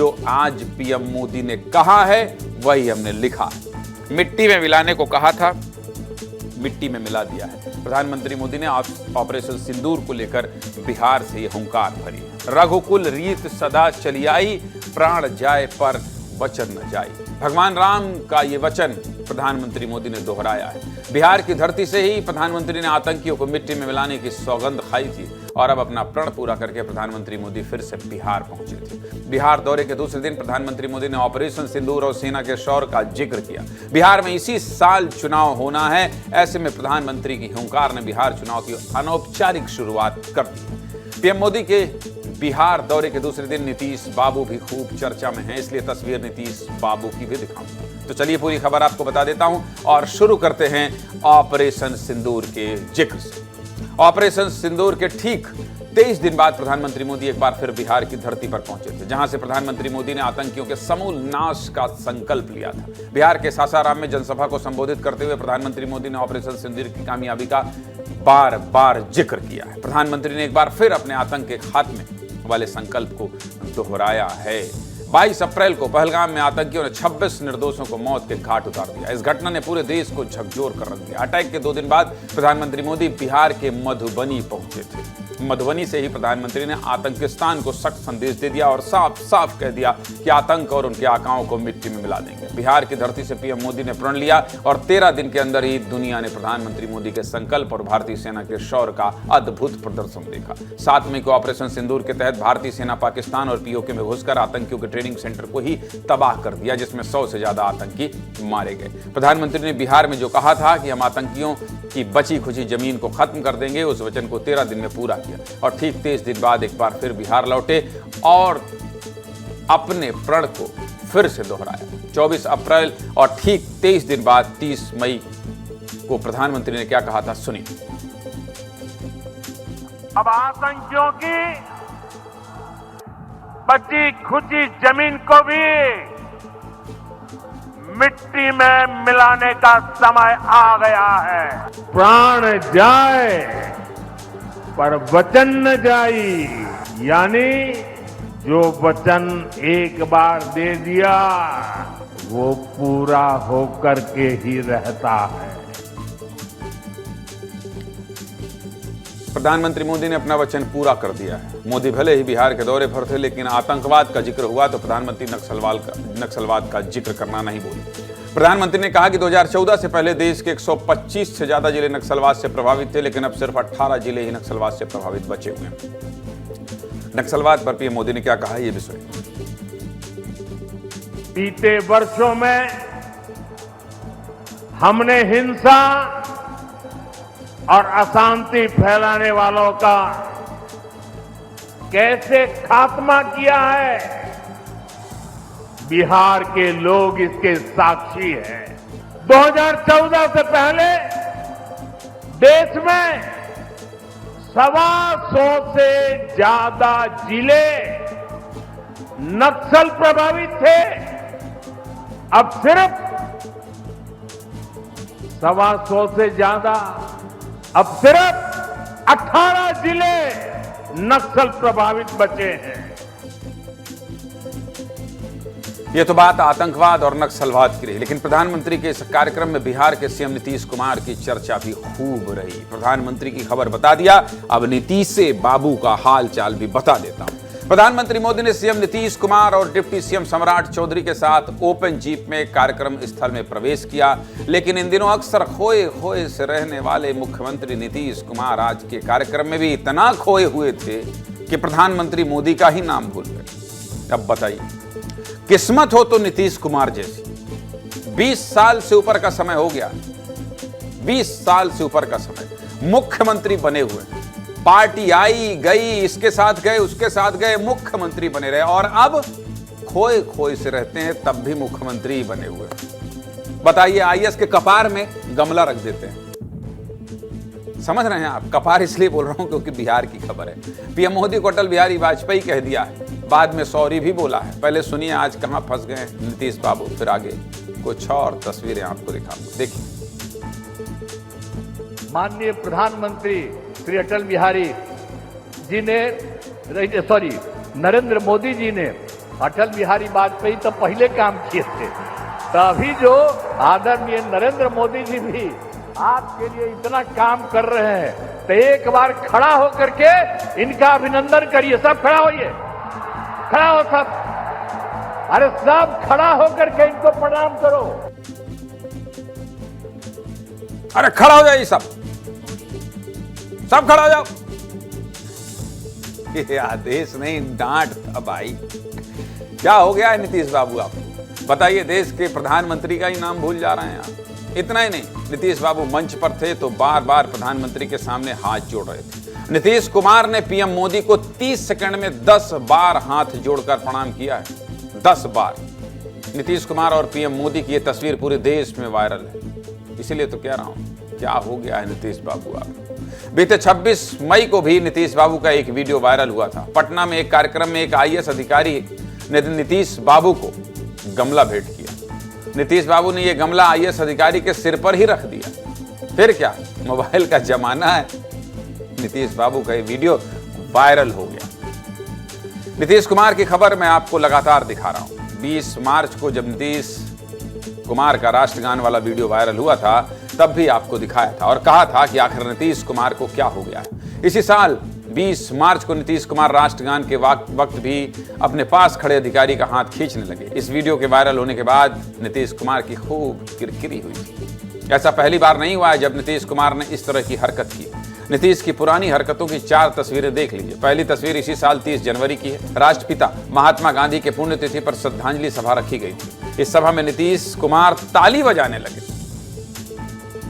जो आज पीएम मोदी ने कहा है वही हमने लिखा है। मिट्टी में मिलाने को कहा था, मिट्टी में मिला दिया है। प्रधानमंत्री मोदी ने ऑपरेशन सिंदूर को लेकर बिहार से ये हुंकार भरी। रघुकुल रीत सदा चली आई, प्राण जाए पर वचन न जाए। भगवान राम का ये वचन प्रधानमंत्री मोदी ने दोहराया है। बिहार की धरती से ही प्रधानमंत्री ने आतंकियों को मिट्टी में मिलाने की सौगंध खाई थी और अब अपना प्रण पूरा करके प्रधानमंत्री मोदी फिर से बिहार पहुंचे थे। बिहार दौरे के दूसरे दिन प्रधानमंत्री मोदी ने ऑपरेशन सिंदूर और सेना के शौर्य का जिक्र किया। बिहार में इसी साल चुनाव होना है, ऐसे में प्रधानमंत्री की हुंकार ने बिहार चुनाव की अनौपचारिक शुरुआत कर दी। पीएम मोदी के बिहार दौरे के दूसरे दिन नीतीश बाबू भी खूब चर्चा में हैं, इसलिए तस्वीर नीतीश बाबू की भी दिखाऊंगा। तो चलिए पूरी खबर आपको बता देता हूं और शुरू करते हैं ऑपरेशन सिंदूर के जिक्र से। ऑपरेशन सिंदूर के ठीक 23 दिन बाद प्रधानमंत्री मोदी एक बार फिर बिहार की धरती पर पहुंचे थे, जहां से प्रधानमंत्री मोदी ने आतंकियों के समूल नाश का संकल्प लिया था। बिहार के सासाराम में जनसभा को संबोधित करते हुए प्रधानमंत्री मोदी ने ऑपरेशन सिंदूर की कामयाबी का बार बार जिक्र किया है। प्रधानमंत्री ने एक बार फिर अपने आतंक के खात्मे वाले संकल्प को दोहराया है। 22 अप्रैल को पहलगाम में आतंकियों ने 26 निर्दोषों को मौत के घाट उतार दिया। इस घटना ने पूरे देश को झकझोर कर रख दिया। अटैक के 2 दिन बाद प्रधानमंत्री मोदी बिहार के मधुबनी पहुंचे थे। मधुबनी से ही प्रधानमंत्री ने आतंकिस्तान को सख्त संदेश दे दिया और साफ साफ कह दिया कि आतंक और उनके आकाओं को मिट्टी में मिला देंगे। बिहार की धरती से पीएम मोदी ने प्रण लिया और 13 दिन के अंदर ही दुनिया ने प्रधानमंत्री मोदी के संकल्प और भारतीय सेना के शौर्य का अद्भुत प्रदर्शन देखा। 7 मई को ऑपरेशन सिंदूर के तहत भारतीय सेना पाकिस्तान और पीओके में घुसकर आतंकियों के ट्रेनिंग सेंटर को ही तबाह कर दिया, जिसमें 100 से ज्यादा आतंकी मारे गए। प्रधानमंत्री ने बिहार में जो कहा था कि हम आतंकियों की बची खुची जमीन को खत्म कर देंगे, उस वचन को 13 दिन में पूरा किया और ठीक 23 दिन बाद एक बार फिर बिहार लौटे और अपने प्रण को फिर से दोहराया। 24 अप्रैल और ठीक 23 दिन बाद 30 मई को प्रधानमंत्री ने क्या कहा था, सुनिए। अब आतंकियों की बची खुची जमीन को भी मिट्टी में मिलाने का समय आ गया है। प्राण जाए पर वचन न जाई, यानी जो वचन एक बार दे दिया वो पूरा होकर के ही रहता है। प्रधानमंत्री मोदी ने अपना वचन पूरा कर दिया है। मोदी भले ही बिहार के दौरे पर थे, लेकिन आतंकवाद का जिक्र हुआ तो प्रधानमंत्री नक्सलवाद का जिक्र करना नहीं भूले। प्रधानमंत्री ने कहा कि 2014 से पहले देश के 125 से ज्यादा जिले नक्सलवाद से प्रभावित थे, लेकिन अब सिर्फ 18 जिले ही नक्सलवाद से प्रभावित बचे हुए हैं। नक्सलवाद पर पीएम मोदी ने क्या कहा, ये भी सुनिए। बीते वर्षों में हमने हिंसा और अशांति फैलाने वालों का कैसे खात्मा किया है, बिहार के लोग इसके साक्षी हैं। 2014 से पहले देश में 125 से ज्यादा जिले नक्सल प्रभावित थे। अब सिर्फ 125 से ज्यादा, अब सिर्फ 18 जिले नक्सल प्रभावित बचे हैं। ये तो बात आतंकवाद और नक्सलवाद की रही, लेकिन प्रधानमंत्री के इस कार्यक्रम में बिहार के सीएम नीतीश कुमार की चर्चा भी खूब रही। प्रधानमंत्री की खबर बता दिया, अब नीतीश बाबू का हाल चाल भी बता देता हूं। प्रधानमंत्री मोदी ने सीएम नीतीश कुमार और डिप्टी सीएम सम्राट चौधरी के साथ ओपन जीप में कार्यक्रम स्थल में प्रवेश किया, लेकिन इन दिनों अक्सर खोए खोए से रहने वाले मुख्यमंत्री नीतीश कुमार आज के कार्यक्रम में भी इतना खोए हुए थे कि प्रधानमंत्री मोदी का ही नाम भूल गए। अब बताइए, किस्मत हो तो नीतीश कुमार जैसी। 20 साल से ऊपर का समय हो गया, 20 साल से ऊपर का समय मुख्यमंत्री बने हुए, पार्टी आई गई, इसके साथ गए उसके साथ गए, मुख्यमंत्री बने रहे और अब खोए खोए से रहते हैं, तब भी मुख्यमंत्री ही बने हुए। बताइए, आईएएस के कपार में गमला रख देते हैं। समझ रहे हैं आप? कपार इसलिए बोल रहा हूं क्योंकि बिहार की खबर है। पीएम मोदी को अटल बिहारी वाजपेयी कह दिया है, बाद में सॉरी भी बोला है। पहले सुनिए आज कहां फंस गए नीतीश बाबू, फिर आगे कुछ और तस्वीरें आपको दिखाऊंगा। देखिए, माननीय प्रधानमंत्री श्री अटल बिहारी जी ने नरेंद्र मोदी जी ने अटल बिहारी वाजपेयी तो पहले काम किए थे, तो अभी जो आदरणीय नरेंद्र मोदी जी भी आपके लिए इतना काम कर रहे हैं, तो एक बार खड़ा होकर के इनका अभिनंदन करिए। सब खड़ा होइए, खड़ा हो सब, अरे सब खड़ा होकर के इनको प्रणाम करो। अरे खड़ा हो जाइए सब खड़ा हो जाओ। ये आदेश नहीं, डांट था भाई। क्या हो गया है नीतीश बाबू आप बताइए? देश के प्रधानमंत्री का ही नाम भूल जा रहे हैं आप। इतना ही नहीं, नीतीश बाबू मंच पर थे तो बार बार प्रधानमंत्री के सामने हाथ जोड़ रहे थे। नीतीश कुमार ने पीएम मोदी को 30 सेकंड में 10 बार हाथ जोड़कर प्रणाम किया है। 10 बार। नीतीश कुमार और पीएम मोदी की यह तस्वीर पूरे देश में वायरल है। इसीलिए तो कह रहा हूं, क्या हो गया है नीतीश बाबू आप। बीते 26 मई को भी नीतीश बाबू का एक वीडियो वायरल हुआ था। पटना में एक कार्यक्रम में एक आईएएस अधिकारी ने नीतीश बाबू को गमला भेंट किया। नीतीश बाबू ने यह गमला आईएएस अधिकारी के सिर पर ही रख दिया। फिर क्या, मोबाइल का जमाना है। नीतीश बाबू का ये वीडियो वायरल हो गया। नीतीश कुमार की खबर मैं आपको लगातार दिखा रहा हूं। 20 मार्च को जब नीतीश कुमार का राष्ट्रगान वाला वीडियो वायरल हुआ था, तब भी आपको दिखाया था और कहा था कि आखिर नीतीश कुमार को क्या हो गया है। इसी साल 20 मार्च को नीतीश कुमार राष्ट्रगान के वक्त भी अपने पास खड़े अधिकारी का हाथ खींचने लगे। इस वीडियो के वायरल होने के बाद नीतीश कुमार की खूब किरकिरी हुई थी। ऐसा पहली बार नहीं हुआ है जब नीतीश कुमार ने इस तरह की हरकत की। नीतीश की पुरानी हरकतों की 4 तस्वीरें देख लीजिए। पहली तस्वीर इसी साल 30 जनवरी की है। राष्ट्रपिता महात्मा गांधी के पुण्यतिथि पर श्रद्धांजलि सभा रखी गई थी। इस सभा में नीतीश कुमार ताली बजाने लगे।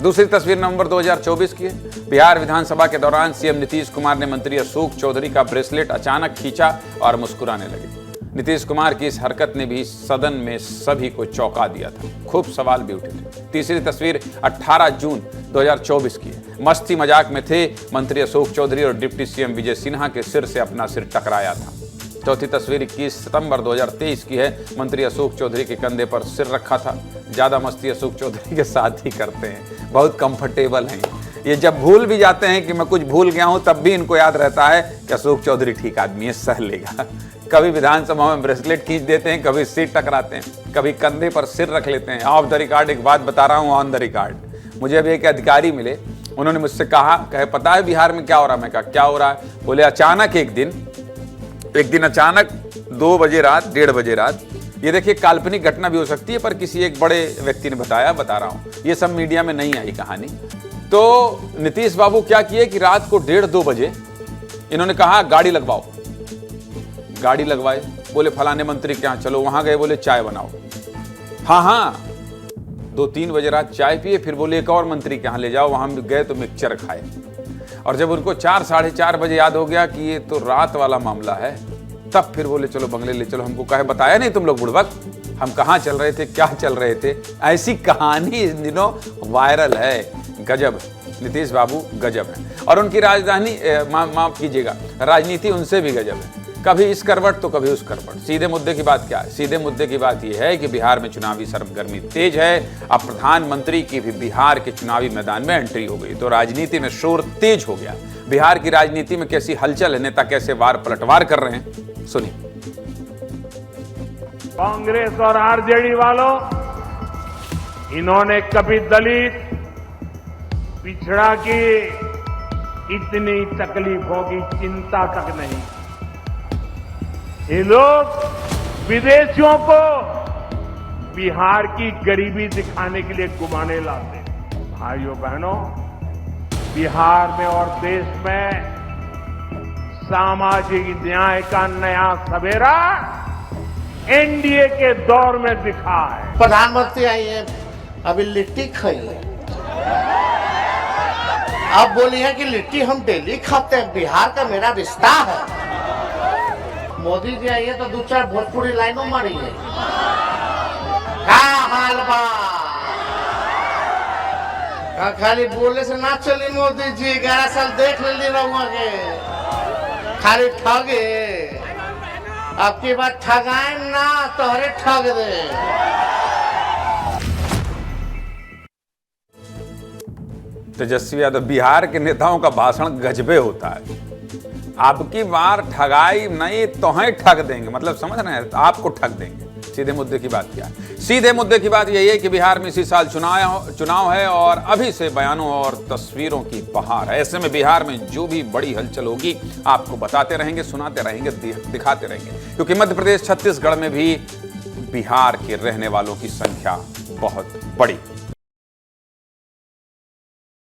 दूसरी तस्वीर नवंबर 2024 की है। बिहार विधानसभा के दौरान सीएम नीतीश कुमार ने मंत्री अशोक चौधरी का ब्रेसलेट अचानक खींचा और मुस्कुराने लगे। नीतीश कुमार की इस हरकत ने भी सदन में सभी को चौंका दिया था। खूब सवाल भी उठे थे। तीसरी तस्वीर 18 जून 2024 की है। मस्ती मजाक में थे मंत्री अशोक चौधरी और डिप्टी सीएम विजय सिन्हा के सिर से अपना सिर टकराया था। चौथी तस्वीर 21 सितंबर 2023 की है। मंत्री अशोक चौधरी के कंधे पर सिर रखा था। ज्यादा मस्ती अशोक चौधरी के साथ ही करते हैं, बहुत कंफर्टेबल हैं ये। जब भूल भी जाते हैं कि मैं कुछ भूल गया हूं, तब भी इनको याद रहता है कि अशोक चौधरी ठीक आदमी है, सह लेगा। कभी विधानसभा में ब्रेसलेट खींच देते हैं, कभी सिर टकराते हैं, कभी कंधे पर सिर रख लेते हैं। ऑफ द रिकॉर्ड एक बात बता रहा हूँ, ऑन द रिकॉर्ड। मुझे अभी एक अधिकारी मिले, उन्होंने मुझसे कहे पता है बिहार में क्या हो रहा है? मैं कहा क्या हो रहा है? बोले अचानक एक दिन अचानक 2 बजे रात, 1:30 बजे रात, ये देखिए काल्पनिक घटना भी हो सकती है पर किसी एक बड़े व्यक्ति ने बताया, बता रहा हूं, ये सब मीडिया में नहीं आई कहानी। तो नीतीश बाबू क्या किए कि रात को 1:30-2 बजे इन्होंने कहा गाड़ी लगवाओ। गाड़ी लगवाए, बोले फलाने मंत्री के यहाँ चलो, वहां गए, बोले चाय बनाओ। हाँ 2-3 बजे रात चाय पिए, फिर बोले एक और मंत्री के यहाँ ले जाओ, वहां गए तो मिक्सचर खाए। और जब उनको 4-4:30 बजे याद हो गया कि ये तो रात वाला मामला है, तब फिर बोले चलो बंगले ले चलो। हमको कहे बताया नहीं तुम लोग बुड़बक, हम कहाँ चल रहे थे, क्या चल रहे थे। ऐसी कहानी इन दिनों वायरल है। गजब, नीतीश बाबू गजब है। और उनकी राजधानी माफ कीजिएगा, राजनीति उनसे भी गजब है। कभी इस करवट तो कभी उस करवट। सीधे मुद्दे की बात क्या है? सीधे मुद्दे की बात यह है कि बिहार में चुनावी सरगर्मी तेज है। अब प्रधानमंत्री की भी बिहार के चुनावी मैदान में एंट्री हो गई, तो राजनीति में शोर तेज हो गया। बिहार की राजनीति में कैसी हलचल है, नेता कैसे वार पलटवार कर रहे हैं, सुनिए। कांग्रेस और आरजेडी वालों, इन्होंने कभी दलित पिछड़ा की इतनी तकलीफों की चिंता तक नहीं। ये लोग विदेशियों को बिहार की गरीबी दिखाने के लिए घुमाने लाते। भाइयों बहनों, बिहार में और देश में सामाजिक न्याय का नया सवेरा एनडीए के दौर में दिखा है। प्रधानमंत्री आइए, अभी लिट्टी खाइए। अब बोलिए कि लिट्टी हम डेली खाते हैं, बिहार का मेरा रिश्ता है। मोदी जी आइए तो 2-4 भोजपुरी लाइनों मारिए। क्या हाल बा? खाली बोले से ना चली मोदी जी, 11 साल देख ले रहुआ के खाली ठगे। आपकी बात ठगाए ना, तोहरे ठग दे। तेजस्वी यादव, बिहार के नेताओं का भाषण गजबे होता है। अब की बार ठगाई नहीं तो है ठग देंगे, मतलब समझ रहे हैं, आपको ठग देंगे। सीधे मुद्दे की बात क्या है? सीधे मुद्दे की बात यही है कि बिहार में इसी साल चुनाव है और अभी से बयानों और तस्वीरों की बहार है। ऐसे में बिहार में जो भी बड़ी हलचल होगी आपको बताते रहेंगे, सुनाते रहेंगे, दिखाते रहेंगे, क्योंकि मध्य प्रदेश छत्तीसगढ़ में भी बिहार के रहने वालों की संख्या बहुत बड़ी।